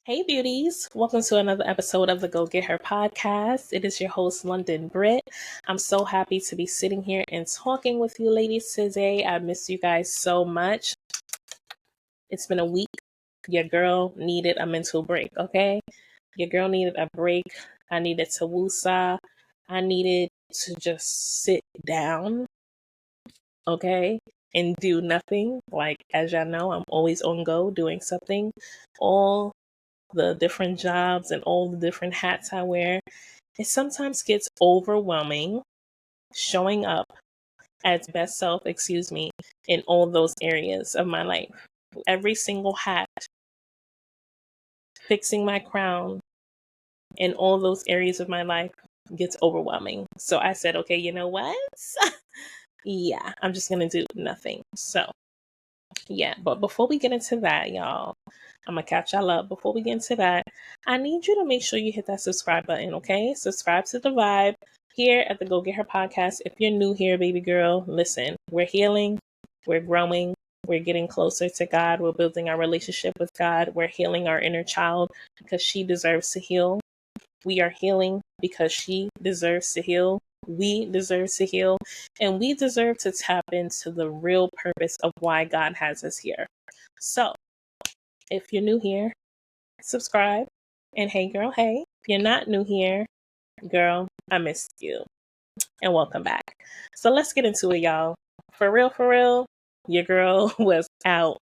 Hey beauties, welcome to another episode of the Go Get Her podcast. It is your host, London Britt. I'm so happy to be sitting here and talking with you ladies today. I miss you guys so much. It's been a week. Your girl needed a mental break, okay? Your girl needed a break. I needed to woosah. I needed to just sit down, okay? And do nothing. Like, as y'all know, I'm always on go doing something. All the different jobs and all the different hats I wear, it sometimes gets overwhelming showing up as best self, in all those areas of my life. Every single hat, fixing my crown in all those areas of my life gets overwhelming. So I said, okay, you know what? Yeah, I'm just going to do nothing. So yeah, but before we get into that, y'all, I'm gonna catch y'all up. Before we get into that, I need you to make sure you hit that subscribe button, okay? Subscribe to the vibe here at the Go Get Her podcast. If you're new here, baby girl, listen, we're healing, we're growing, we're getting closer to God, we're building our relationship with God, we're healing our inner child because she deserves to heal. We are healing because she deserves to heal. We deserve to heal. And we deserve to tap into the real purpose of why God has us here. So, if you're new here, subscribe. And hey, girl, hey. If you're not new here, girl, I missed you. And welcome back. So, let's get into it, y'all. For real, your girl was out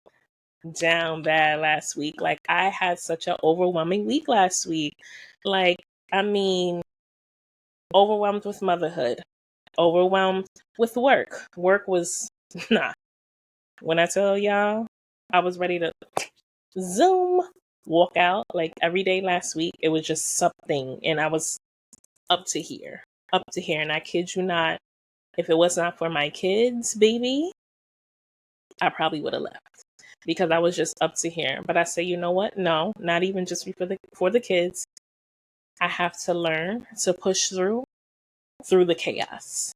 down bad last week. Like, I had such an overwhelming week last week. Like, I mean, overwhelmed with motherhood, overwhelmed with work. Work was, nah. When I tell y'all, I was ready to Zoom, walk out. Like every day last week, it was just something. And I was up to here. And I kid you not, if it was not for my kids, baby, I probably would have left because I was just up to here. But I say, you know what? No, not even just for the kids. I have to learn to push through the chaos.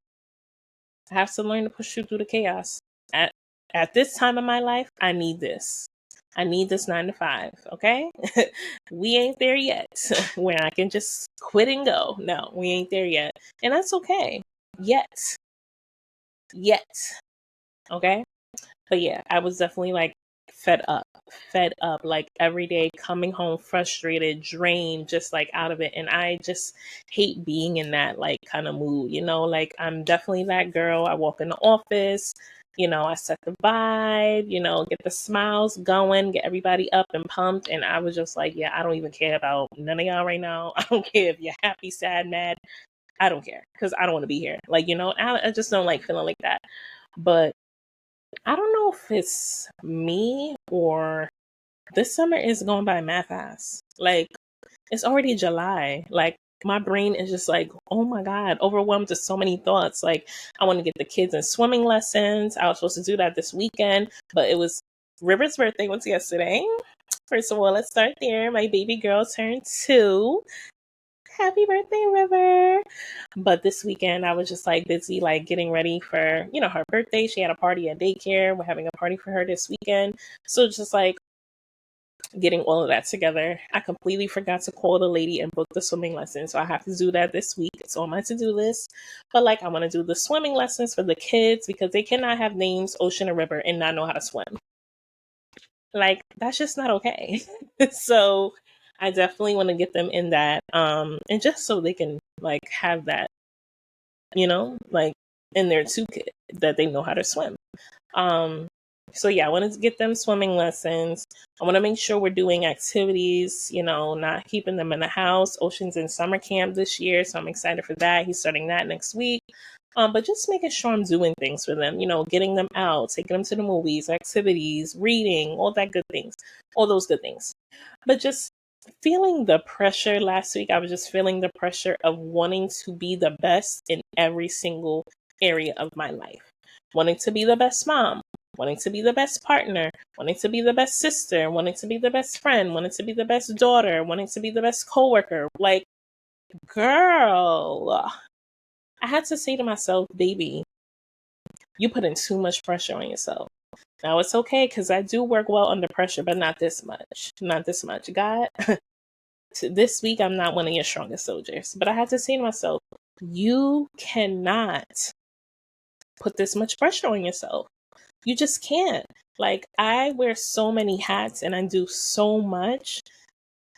I have to learn to push through the chaos. At this time of my life, I need this. I need this 9 to 5, okay? We ain't there yet where I can just quit and go. No, we ain't there yet. And that's okay. Yet. Okay? But yeah, I was definitely like fed up, like every day coming home frustrated, drained, just like out of it. And I just hate being in that like kind of mood, like I'm definitely that girl. I walk in the office, I set the vibe, get the smiles going, get everybody up and pumped. And I was just like, yeah, I don't even care about none of y'all right now. I don't care if you're happy, sad, mad. I don't care because I don't want to be here. Like, I just don't like feeling like that. But I don't know if it's me or this summer is going by mad fast. Like, it's already July. Like, my brain is just like, oh my God, overwhelmed with so many thoughts. Like, I want to get the kids in swimming lessons. I was supposed to do that this weekend, but it was River's birthday was yesterday. First of all, let's start there. My baby girl turned 2. Happy birthday, River. But this weekend I was just like busy like getting ready for, her birthday. She had a party at daycare. We're having a party for her this weekend. So just like getting all of that together. I completely forgot to call the lady and book the swimming lesson. So I have to do that this week. It's on my to-do list. But like I want to do the swimming lessons for the kids because they cannot have names Ocean or River and not know how to swim. Like, that's just not okay. So I definitely want to get them in that. And just so they can like have that, like in their toolkit that they know how to swim. So yeah, I want to get them swimming lessons. I want to make sure we're doing activities, not keeping them in the house. Ocean's in summer camp this year, so I'm excited for that. He's starting that next week. But just making sure I'm doing things for them, getting them out, taking them to the movies, activities, reading, all that good things, all those good things. But just feeling the pressure last week, I was just feeling the pressure of wanting to be the best in every single area of my life, wanting to be the best mom, wanting to be the best partner, wanting to be the best sister, wanting to be the best friend, wanting to be the best daughter, wanting to be the best coworker. Like, girl, I had to say to myself, baby, you putting too much pressure on yourself. Now it's okay because I do work well under pressure, but not this much. Not this much. God, this week I'm not one of your strongest soldiers. But I had to say to myself, you cannot put this much pressure on yourself. You just can't. Like, I wear so many hats and I do so much.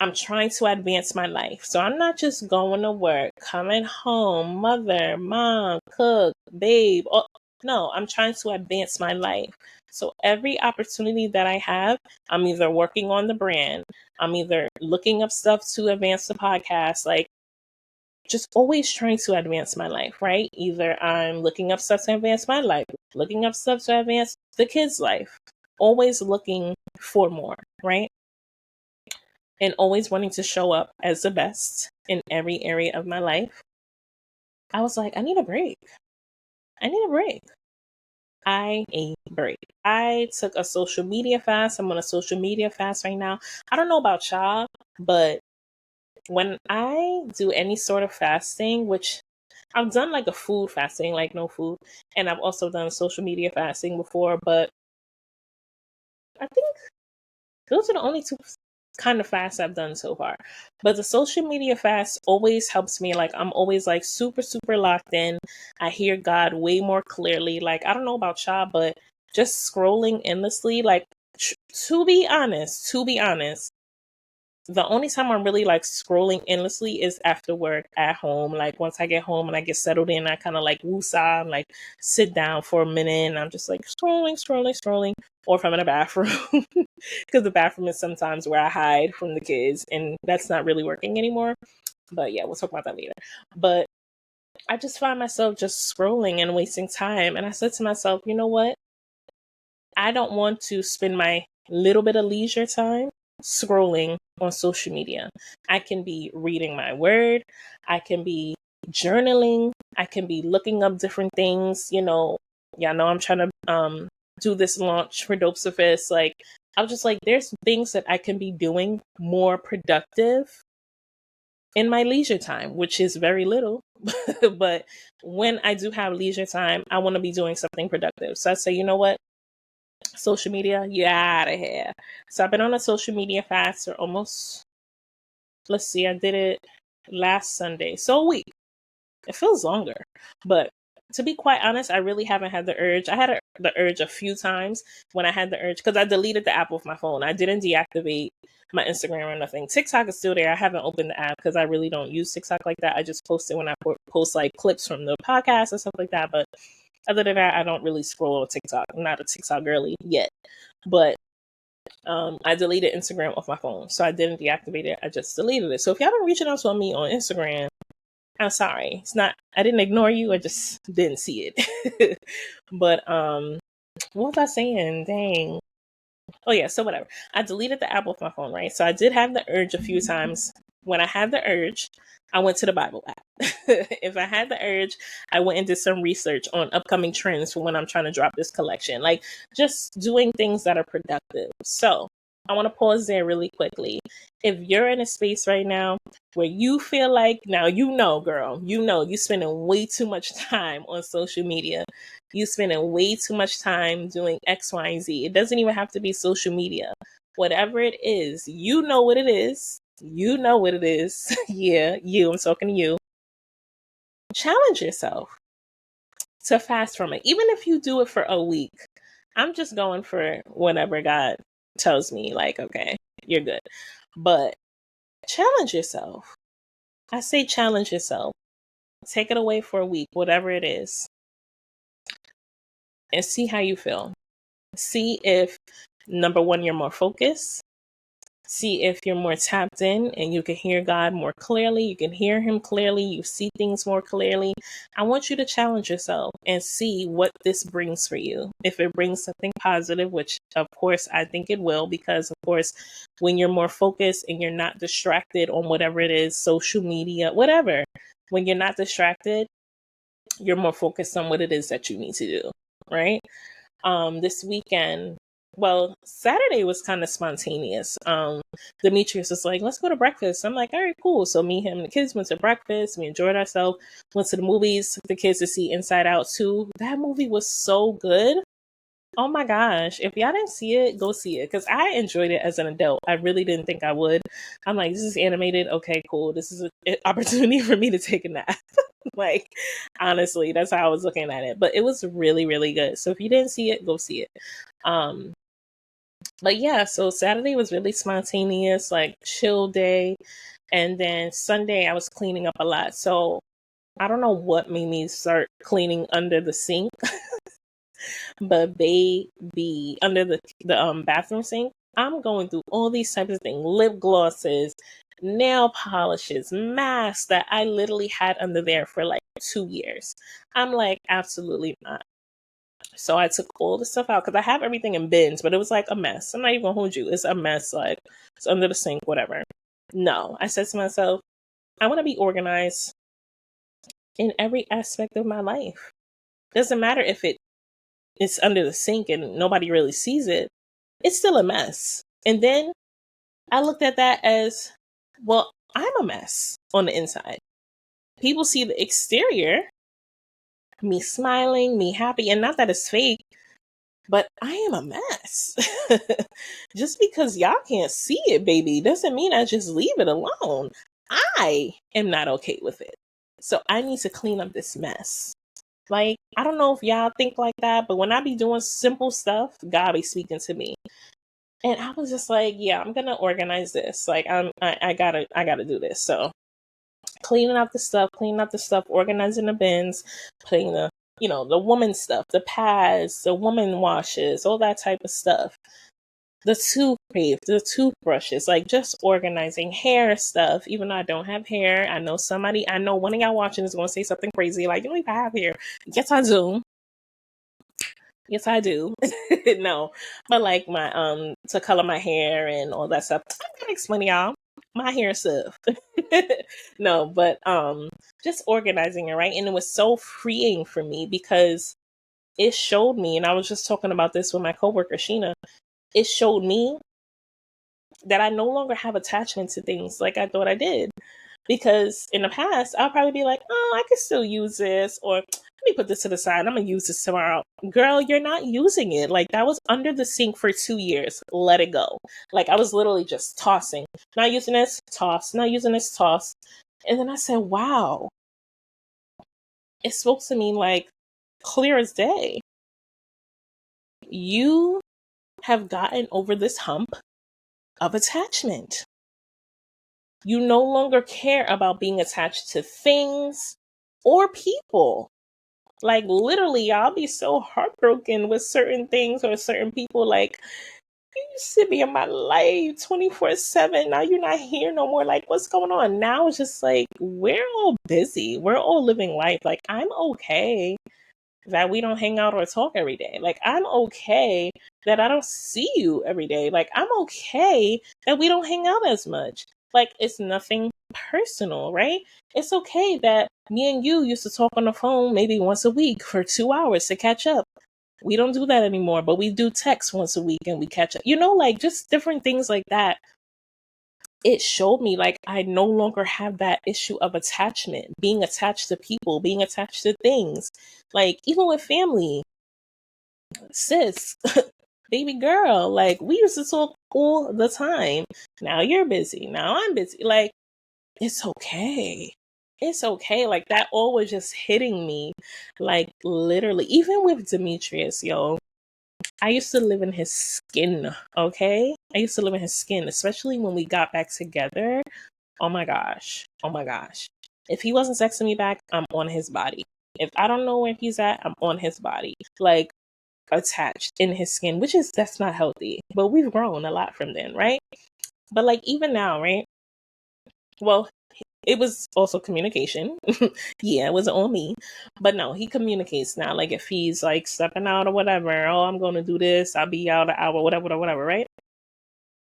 I'm trying to advance my life. So I'm not just going to work, coming home, mother, mom, cook, babe. Oh, no, I'm trying to advance my life. So every opportunity that I have, I'm either working on the brand, I'm either looking up stuff to advance the podcast, like just always trying to advance my life, right? Either I'm looking up stuff to advance my life, looking up stuff to advance the kids' life, always looking for more, right? And always wanting to show up as the best in every area of my life. I was like, I need a break. I need a break. I took a social media fast. I'm on a social media fast right now. I don't know about y'all, but when I do any sort of fasting, which I've done like a food fasting, like no food, and I've also done social media fasting before, but I think those are the only two kind of fasts I've done so far. But the social media fast always helps me. Like, I'm always like super, super locked in. I hear God way more clearly. Like, I don't know about y'all, but just scrolling endlessly, like, to be honest, the only time I'm really like scrolling endlessly is after work at home. Like, once I get home and I get settled in, I kind of like woosah and like sit down for a minute and I'm just like scrolling. Or if I'm in a bathroom, because the bathroom is sometimes where I hide from the kids and that's not really working anymore. But yeah, we'll talk about that later. But I just find myself just scrolling and wasting time. And I said to myself, you know what? I don't want to spend my little bit of leisure time scrolling on social media. I can be reading my word. I can be journaling. I can be looking up different things. Y'all know I'm trying to do this launch for Dopesiphist. Like, I was just like, there's things that I can be doing more productive in my leisure time, which is very little. But when I do have leisure time, I want to be doing something productive. So I say, you know what? Social media, you out of here. So I've been on a social media fast for almost, let's see, I did it last Sunday. So a week. It feels longer. But to be quite honest, I really haven't had the urge. I had the urge a few times when I had the urge because I deleted the app off my phone. I didn't deactivate my Instagram or nothing. TikTok is still there. I haven't opened the app because I really don't use TikTok like that. I just post it when I post like clips from the podcast and stuff like that. But other than that, I don't really scroll on TikTok. I'm not a TikTok girly yet. But I deleted Instagram off my phone. So I didn't deactivate it. I just deleted it. So if y'all been reaching out to me on Instagram, I'm sorry. It's not, I didn't ignore you. I just didn't see it. But what was I saying? Dang. Oh yeah, so whatever. I deleted the app off my phone, right? So I did have the urge a few times. When I had the urge, I went to the Bible app. If I had the urge, I went and did some research on upcoming trends for when I'm trying to drop this collection. Like, just doing things that are productive. So I want to pause there really quickly. If you're in a space right now where you feel like, now girl, you spending way too much time on social media. You spending way too much time doing X, Y, and Z. It doesn't even have to be social media. Whatever it is, you know what it is. You know what it is. Yeah, I'm talking to you. Challenge yourself to fast from it. Even if you do it for a week. I'm just going for whenever God tells me, like, okay, you're good. But challenge yourself. I say challenge yourself. Take it away for a week, whatever it is, and see how you feel. See if, number one, you're more focused. See if you're more tapped in and you can hear God more clearly. You can hear him clearly. You see things more clearly. I want you to challenge yourself and see what this brings for you. If it brings something positive, which of course I think it will, because of course, when you're more focused and you're not distracted on whatever it is, social media, whatever, when you're not distracted, you're more focused on what it is that you need to do, right? This weekend, well, Saturday was kind of spontaneous. Demetrius was like, let's go to breakfast. I'm like, all right, cool. So me, him, and the kids went to breakfast. We enjoyed ourselves, went to the movies, took the kids to see Inside Out 2. That movie was so good. Oh my gosh. If y'all didn't see it, go see it. Because I enjoyed it as an adult. I really didn't think I would. I'm like, this is animated. Okay, cool. This is an opportunity for me to take a nap. Like, honestly, that's how I was looking at it. But it was really, really good. So if you didn't see it, go see it. Um, but yeah, so Saturday was really spontaneous, like chill day. And then Sunday, I was cleaning up a lot. So I don't know what made me start cleaning under the sink, but baby, under the bathroom sink, I'm going through all these types of things: lip glosses, nail polishes, masks that I literally had under there for like 2 years. I'm like, absolutely not. So I took all the stuff out because I have everything in bins, but it was like a mess. I'm not even gonna hold you; it's a mess. Like it's under the sink, whatever. No, I said to myself, I want to be organized in every aspect of my life. Doesn't matter if it's under the sink and nobody really sees it, it's still a mess. And then I looked at that as, well, I'm a mess on the inside. People see the exterior, me smiling, me happy, and not that it's fake, but I am a mess. Just because y'all can't see it, baby, doesn't mean I just leave it alone. I am not okay with it. So I need to clean up this mess. Like, I don't know if y'all think like that, but when I be doing simple stuff, God be speaking to me. And I was just like, yeah, I'm gonna organize this. Like I gotta do this. So cleaning up the stuff, organizing the bins, putting the woman stuff, the pads, the woman washes, all that type of stuff. The toothpaste, the toothbrushes, like just organizing hair stuff, even though I don't have hair. I know one of y'all watching is gonna say something crazy, like, you don't even have hair. Yes, I do. Yes, I do. No, but like my to color my hair and all that stuff. I'm gonna explain to y'all my hair stuff. No, but just organizing it, right, and it was so freeing for me because it showed me, and I was just talking about this with my coworker Sheena. It showed me that I no longer have attachment to things like I thought I did. Because in the past, I'll probably be like, oh, I could still use this, or let me put this to the side. I'm going to use this tomorrow. Girl, you're not using it. Like, that was under the sink for 2 years. Let it go. Like, I was literally just tossing. Not using this, toss. Not using this, toss. And then I said, wow, it spoke to me like clear as day. You have gotten over this hump of attachment. You no longer care about being attached to things or people. Like, literally, I'll be so heartbroken with certain things or certain people. Like, you used to be in my life 24/7. Now you're not here no more. Like, what's going on? Now it's just like, we're all busy. We're all living life. Like, I'm okay that we don't hang out or talk every day. Like, I'm okay that I don't see you every day. Like, I'm okay that we don't hang out as much. Like, it's nothing personal, right? It's okay that me and you used to talk on the phone maybe once a week for 2 hours to catch up. We don't do that anymore, but we do text once a week and we catch up. Like, just different things like that. It showed me like I no longer have that issue of attachment, being attached to people, being attached to things. Like, even with family, sis, baby girl, like, we used to talk all the time. Now you're busy. Now I'm busy. Like, it's okay. It's okay. Like, that all was just hitting me. Like, literally, even with Demetrius, yo, I used to live in his skin, okay? I used to live in his skin, especially when we got back together. Oh my gosh. Oh my gosh. If he wasn't texting me back, I'm on his body. If I don't know where he's at, I'm on his body. Like, attached in his skin, that's not healthy. But we've grown a lot from then, right? But like, even now, right? Well, it was also communication. Yeah, it wasn't on me. But no, he communicates now. Like, if he's like stepping out or whatever, oh, I'm gonna do this, I'll be out an hour, whatever, right?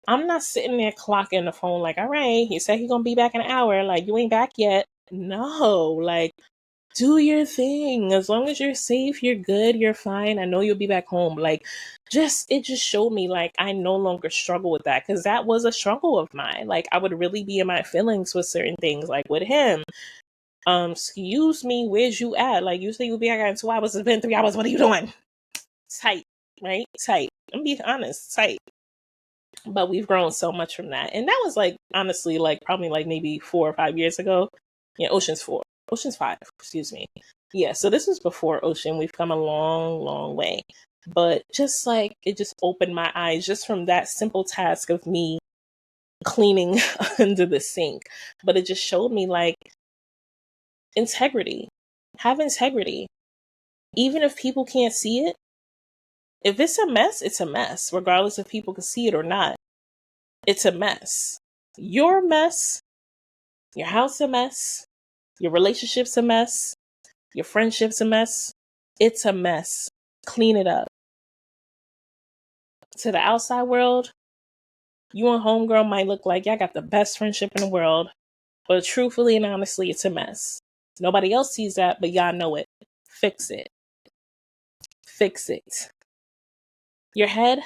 I'm not sitting there clocking the phone like, all right, he said he's gonna be back in an hour. Like, you ain't back yet. No, like, do your thing. As long as you're safe, you're good, you're fine. I know you'll be back home. Like, it just showed me like I no longer struggle with that, because that was a struggle of mine. Like, I would really be in my feelings with certain things, like with him. Excuse me, where's you at? Like, you say you'll be back in 2 hours. It's been 3 hours. What are you doing? Tight. right? Tight. I'm being honest, tight. But we've grown so much from that. And that was like, honestly, like probably like maybe 4 or 5 years ago. Yeah, Ocean's 5, excuse me. Yeah, so this was before Ocean. We've come a long, long way. But just like, it just opened my eyes just from that simple task of me cleaning under the sink. But it just showed me like integrity. Have integrity. Even if people can't see it, if it's a mess, it's a mess, regardless if people can see it or not. It's a mess. Your mess, your house a mess, your relationship's a mess, your friendship's a mess. It's a mess. Clean it up. To the outside world, you and homegirl might look like y'all got the best friendship in the world, but truthfully and honestly, it's a mess. Nobody else sees that, but y'all know it. Fix it. Fix it. Your head,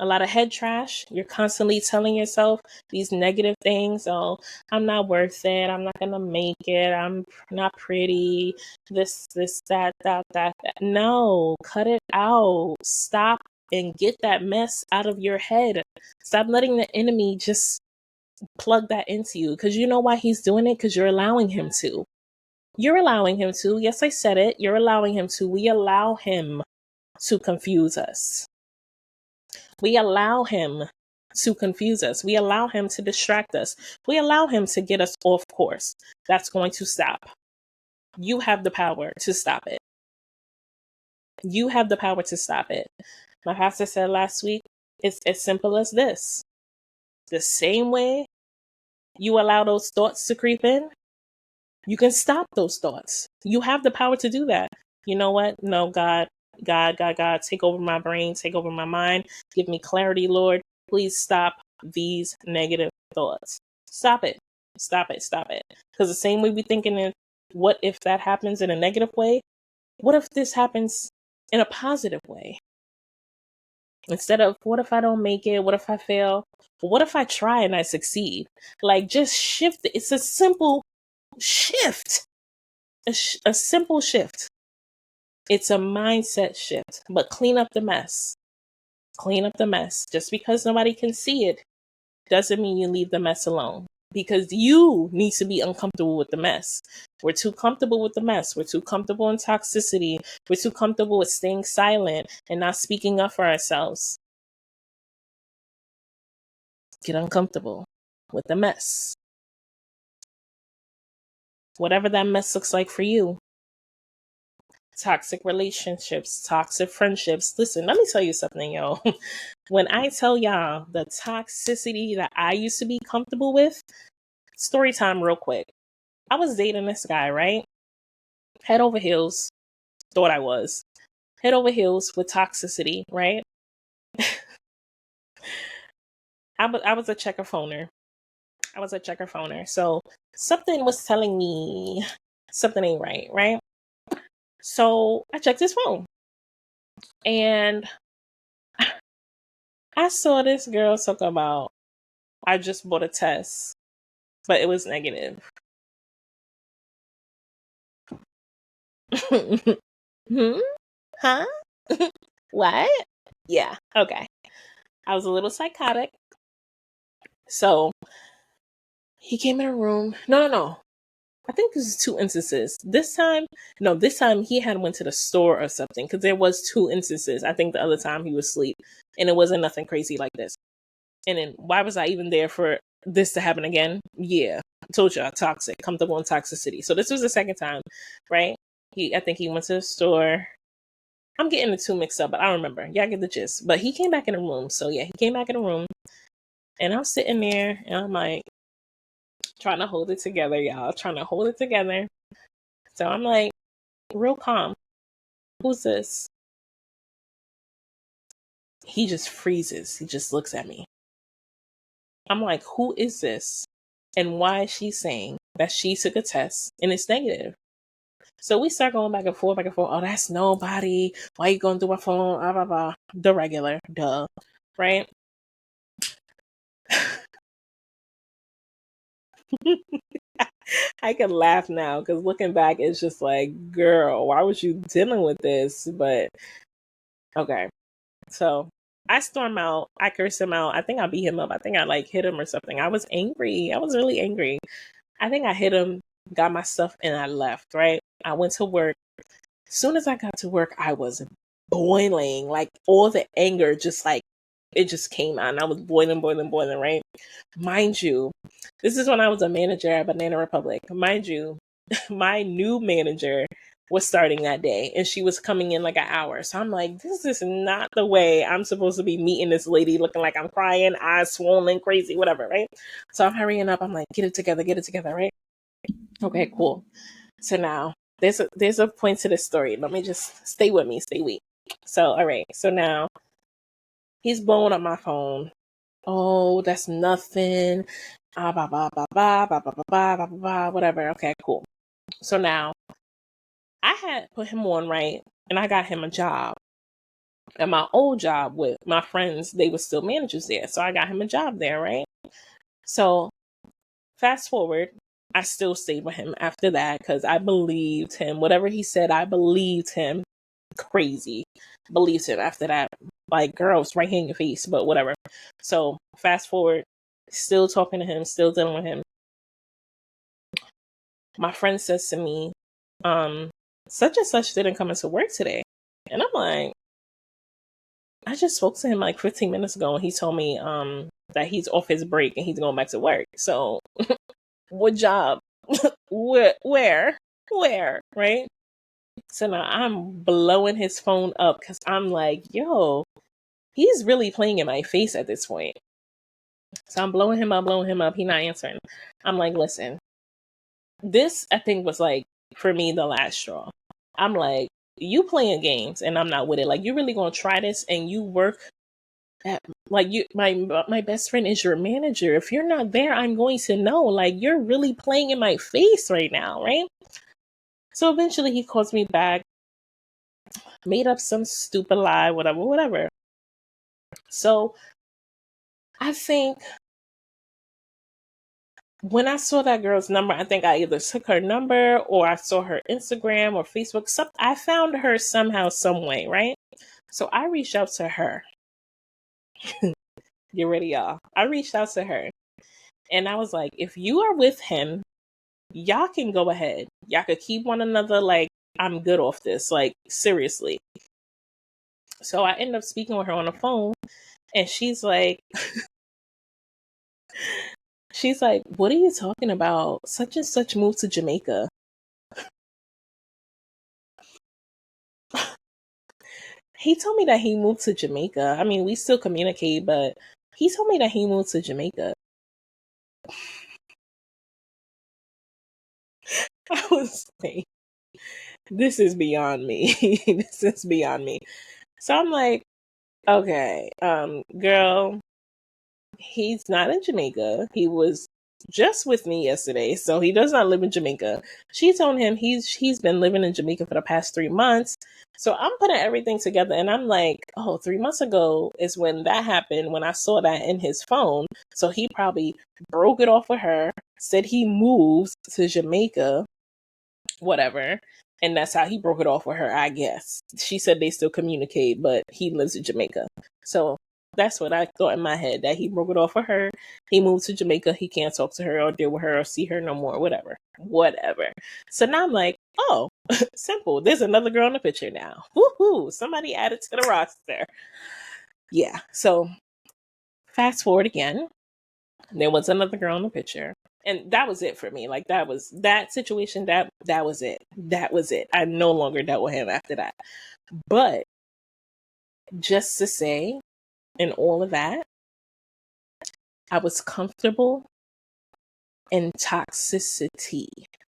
a lot of head trash. You're constantly telling yourself these negative things. Oh, I'm not worth it. I'm not going to make it. I'm not pretty. This, that. No, cut it out. Stop and get that mess out of your head. Stop letting the enemy just plug that into you. Because you know why he's doing it? Because you're allowing him to. You're allowing him to. Yes, I said it. You're allowing him to. We allow him to confuse us. We allow him to confuse us. We allow him to distract us. We allow him to get us off course. That's going to stop. You have the power to stop it. You have the power to stop it. My pastor said last week, it's as simple as this. The same way you allow those thoughts to creep in, you can stop those thoughts. You have the power to do that. You know what? No, God, take over my brain, take over my mind. Give me clarity, Lord. Please stop these negative thoughts. Stop it. Stop it. Stop it. Because the same way we thinking in what if that happens in a negative way? What if this happens in a positive way? Instead of what if I don't make it? What if I fail? What if I try and I succeed? Like just shift it. It's a simple shift. A simple shift. It's a mindset shift, but clean up the mess. Clean up the mess. Just because nobody can see it doesn't mean you leave the mess alone, because you need to be uncomfortable with the mess. We're too comfortable with the mess. We're too comfortable in toxicity. We're too comfortable with staying silent and not speaking up for ourselves. Get uncomfortable with the mess. Whatever that mess looks like for you. Toxic relationships, toxic friendships. Listen, let me tell you something, yo. When I tell y'all the toxicity that I used to be comfortable with, story time real quick. I was dating this guy, right? Head over heels. Thought I was. Head over heels with toxicity, right? I was a checker phoner. So something was telling me something ain't right, right? So I checked his phone. And I saw this girl talk about, I just bought a test, but it was negative. Hmm? Huh? What? Yeah, okay. I was a little psychotic. So he came in a room. No. I think this is two instances. This time he had went to the store or something, because there was two instances. I think the other time he was asleep, and it wasn't nothing crazy like this. And then why was I even there for this to happen again? Yeah, I told y'all, toxic, comfortable in toxicity. So this was the second time, right? I think he went to the store. I'm getting the two mixed up, but I don't remember. Y'all get the gist. But he came back in the room. So yeah, he came back in the room, and I'm sitting there, and I'm like trying to hold it together, y'all. Trying to hold it together. So I'm like real calm. Who's this? He just freezes. He just looks at me. I'm like, who is this? And why is she saying that she took a test and it's negative? So we start going back and forth, back and forth. Oh, that's nobody. Why you going through my phone? Blah, blah, blah. The regular. Duh. Right? I can laugh now because looking back, it's just like, girl, why was you dealing with this? But okay. So I storm out. I curse him out. I think I beat him up. I think I like hit him or something. I was angry. I was really angry. I think I hit him, got my stuff, and I left, right? I went to work. As soon as I got to work, I was boiling. Like all the anger just like it just came out. And I was boiling, boiling, boiling, right? Mind you, this is when I was a manager at Banana Republic. Mind you, my new manager was starting that day and she was coming in like an hour. So I'm like, this is not the way I'm supposed to be meeting this lady looking like I'm crying, eyes swollen, crazy, whatever, right? So I'm hurrying up. I'm like, get it together, right? Okay, cool. So now there's a point to this story. Let me just stay with me. So all right. So now he's blowing up my phone. Oh, that's nothing. Ah, blah, blah, blah, blah, blah, blah, blah, blah, blah, blah, whatever. Okay, cool. So now I had put him on, right? And I got him a job. And my old job with my friends, they were still managers there. So I got him a job there, right? So fast forward, I still stayed with him after that because I believed him. Whatever he said, I believed him. Crazy. Believed him after that. Like, girls, right here in your face, but whatever. So fast forward, still talking to him, still dealing with him. My friend says to me, such and such didn't come into work today. And I'm like, I just spoke to him like 15 minutes ago and he told me that he's off his break and he's going back to work. So what job? Where? Right? So now I'm blowing his phone up because I'm like, yo, he's really playing in my face at this point. So I'm blowing him up. He's not answering. I'm like, listen, this I think was like for me the last straw. I'm like, you playing games and I'm not with it. Like, you really gonna try this and you work at like you my best friend is your manager. If you're not there, I'm going to know. Like, you're really playing in my face right now, right? So eventually he calls me back, made up some stupid lie, whatever. So I think when I saw that girl's number, I think I either took her number or I saw her Instagram or Facebook. I found her somehow, some way, right? So I reached out to her. Get ready, y'all. I reached out to her and I was like, if you are with him, y'all can go ahead. Y'all could keep one another. Like, I'm good off this. Like, seriously. So I ended up speaking with her on the phone and she's like, what are you talking about? Such and such moved to Jamaica. He told me that he moved to Jamaica. I mean, we still communicate, but he told me that he moved to Jamaica. I was like, this is beyond me. This is beyond me. So I'm like, okay, girl, he's not in Jamaica. He was just with me yesterday, so he does not live in Jamaica. She told him he's been living in Jamaica for the past 3 months. So I'm putting everything together and I'm like, oh, 3 months ago is when that happened, when I saw that in his phone. So he probably broke it off with her, said he moves to Jamaica, whatever. And that's how he broke it off with her, I guess. She said they still communicate, but he lives in Jamaica. So that's what I thought in my head, that he broke it off with her. He moved to Jamaica. He can't talk to her or deal with her or see her no more, whatever. So now I'm like, oh, simple. There's another girl in the picture now. Woohoo! Somebody added to the roster. Yeah. So fast forward again. There was another girl in the picture. And that was it for me. Like, that was that situation. That was it. That was it. I no longer dealt with him after that. But just to say, in all of that, I was comfortable in toxicity.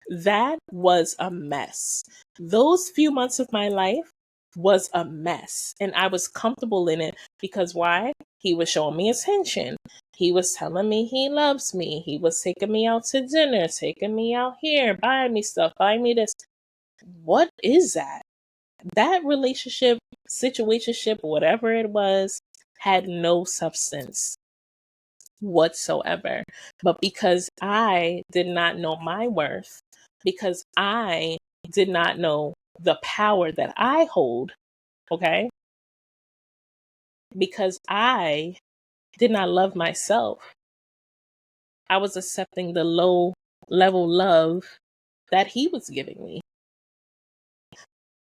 That was a mess. Those few months of my life was a mess. And I was comfortable in it because why? He was showing me attention. He was telling me he loves me. He was taking me out to dinner, taking me out here, buying me stuff, buying me this. What is that? That relationship, situationship, whatever it was, had no substance whatsoever. But because I did not know my worth, because I did not know the power that I hold, okay? because I did not love myself. I was accepting the low level love that he was giving me.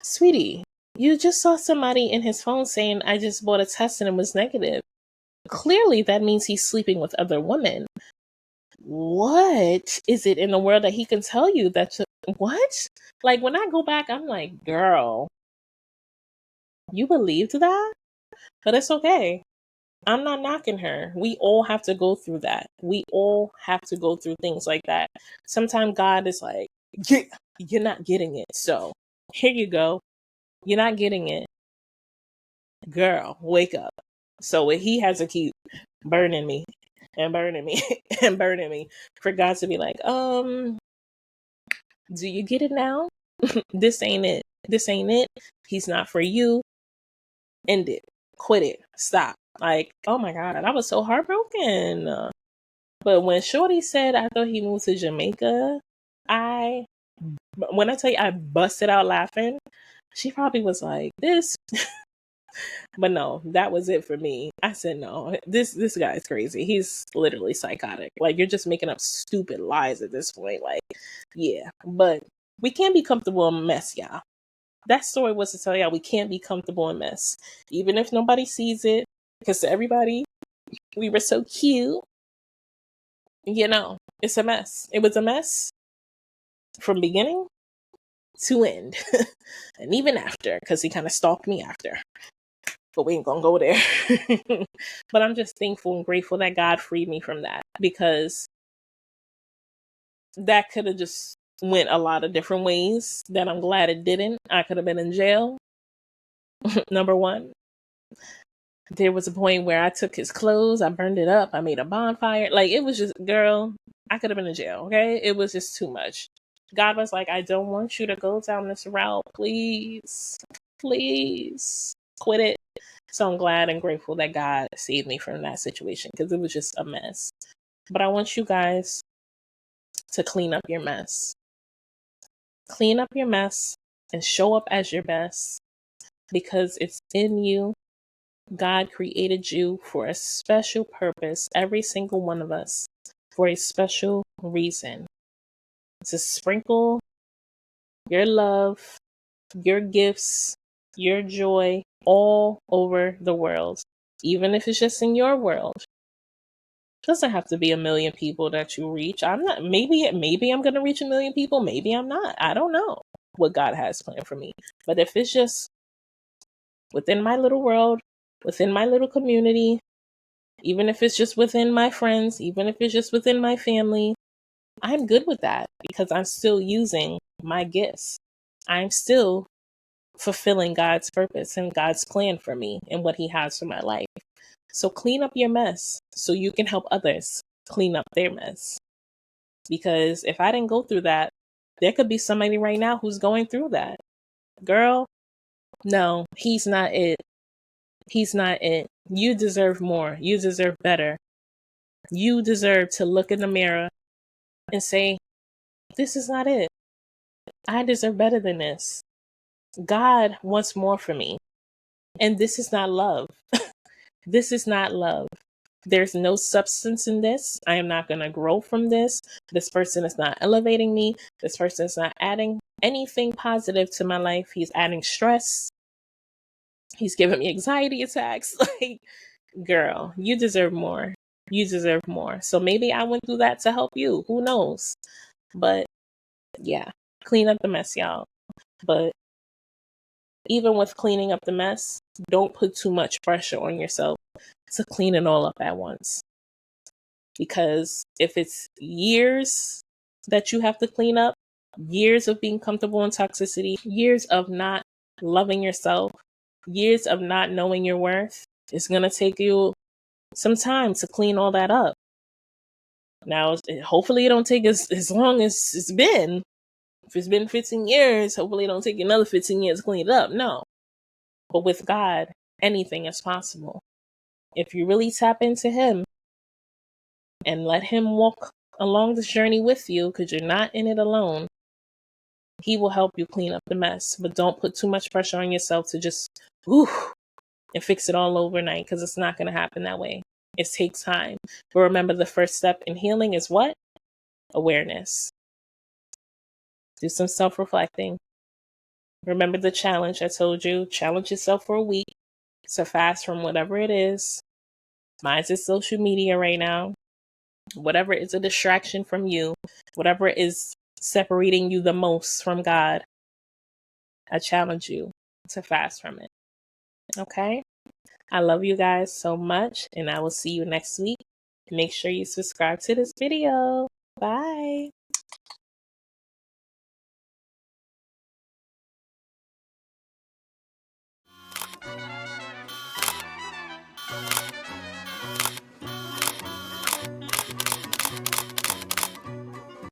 Sweetie, you just saw somebody in his phone saying, I just bought a test and it was negative. Clearly, that means he's sleeping with other women. What is it in the world that he can tell you that's what? Like, when I go back, I'm like, girl, you believed that? But it's okay. I'm not knocking her. We all have to go through that. We all have to go through things like that. Sometimes God is like, yeah, you're not getting it. So here you go. You're not getting it. Girl, wake up. So he has to keep burning me and burning me and burning me for God to be like, do you get it now? This ain't it. This ain't it. He's not for you. End it. Quit it. Stop. Like, oh my God, I was so heartbroken. But when Shorty said I thought he moved to Jamaica, when I tell you I busted out laughing, she probably was like, this. But no, that was it for me. I said, no, this guy is crazy. He's literally psychotic. Like, you're just making up stupid lies at this point. Like, yeah. But we can't be comfortable in mess, y'all. That story was to tell y'all we can't be comfortable in mess. Even if nobody sees it. Because to everybody, we were so cute. You know, it's a mess. It was a mess from beginning to end. And even after, because he kind of stalked me after. But we ain't gonna go there. But I'm just thankful and grateful that God freed me from that, because that could have just went a lot of different ways that I'm glad it didn't. I could have been in jail. Number one. There was a point where I took his clothes, I burned it up, I made a bonfire. Like, it was just, girl, I could have been in jail, okay? It was just too much. God was like, I don't want you to go down this route. Please, please quit it. So I'm glad and grateful that God saved me from that situation, because it was just a mess. But I want you guys to clean up your mess. Clean up your mess and show up as your best, because it's in you. God created you for a special purpose, every single one of us, for a special reason. To sprinkle your love, your gifts, your joy all over the world, even if it's just in your world. It doesn't have to be 1 million people that you reach. Maybe I'm going to reach 1 million people. Maybe I'm not. I don't know what God has planned for me. But if it's just within my little world, within my little community, even if it's just within my friends, even if it's just within my family, I'm good with that, because I'm still using my gifts. I'm still fulfilling God's purpose and God's plan for me and what he has for my life. So clean up your mess so you can help others clean up their mess. Because if I didn't go through that, there could be somebody right now who's going through that. Girl, no, he's not it. He's not it. You deserve more. You deserve better. You deserve to look in the mirror and say, this is not it. I deserve better than this. God wants more for me. And this is not love. This is not love. There's no substance in this. I am not going to grow from this. This person is not elevating me. This person is not adding anything positive to my life. He's adding stress. He's giving me anxiety attacks. Like, girl, you deserve more. You deserve more. So maybe I went through that to help you. Who knows? But yeah, clean up the mess, y'all. But even with cleaning up the mess, don't put too much pressure on yourself to clean it all up at once. Because if it's years that you have to clean up, years of being comfortable in toxicity, years of not loving yourself, years of not knowing your worth, it's going to take you some time to clean all that up. Now, hopefully it don't take as long as it's been. If it's been 15 years, hopefully it don't take you another 15 years to clean it up. No. But with God, anything is possible. If you really tap into him and let him walk along this journey with you, because you're not in it alone, he will help you clean up the mess. But don't put too much pressure on yourself to just, and fix it all overnight, because it's not going to happen that way. It takes time. But remember, the first step in healing is what? Awareness. Do some self-reflecting. Remember the challenge I told you. Challenge yourself for a week to fast from whatever it is. Mine's is social media right now. Whatever is a distraction from you, whatever is separating you the most from God, I challenge you to fast from it. Okay? I love you guys so much, and I will see you next week. Make sure you subscribe to this video. Bye.